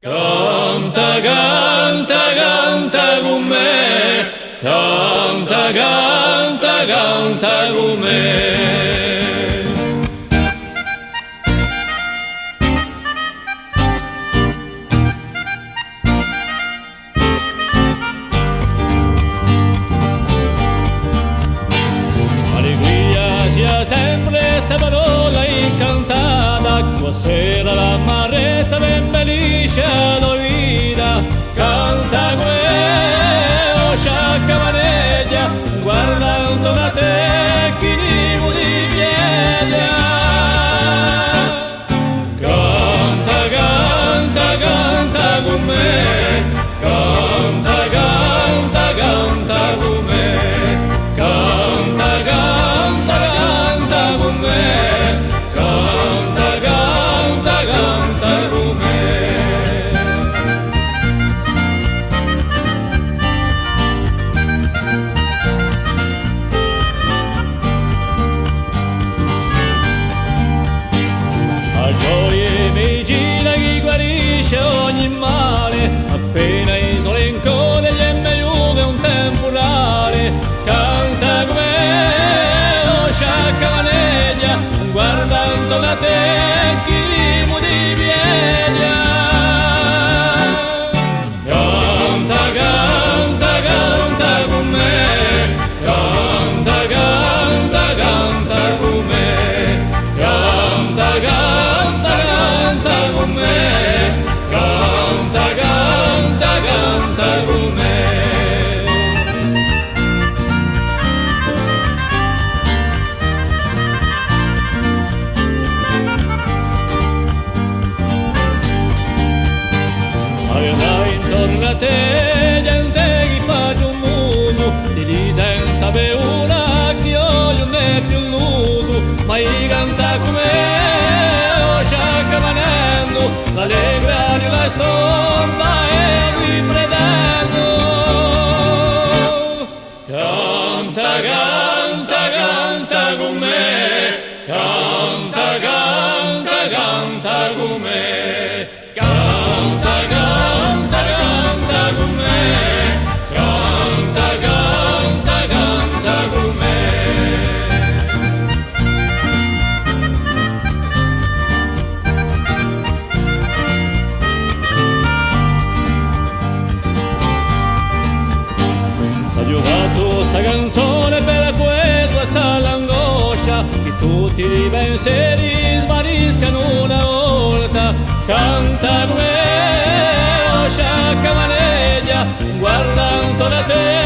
Canta, canta, canta con me, canta, canta, canta con me. Alegria sia sempre sta parola incantata, stasera l'amarezza ben felice la vita. Canta quella sciacca maneggia, guardando da te chi di pieglia. Canta, canta, canta con me, canta, canta, canta con me, canta, canta, canta con me, canta, canta, canta con me. A gioia mi gira chi guarisce ogni male, appena il sole in code gli è meglio che un temporale. Canta come lo sciacca maneggia, guardando la te chi di pieglia. Canta, canta, canta con me, canta, canta, canta con me, canta, canta, canta con me, canta, canta, canta con me. Avrai intorno a te gente che fa un muso, ti di senza paura che io non è più l'uso, ma io canta come lo sciacca manendo, l'allegra di la stomba e qui pretendo. Canta, canta, canta con me, canta, canta, canta con me, canta, canta, canta con me, canta, canta, canta con me. S'ha giocato sta canzone per quella sa l'angoscia, che tutti i pensieri svaniscano una volta. Canta come lo sciacca maneggia, guardando da te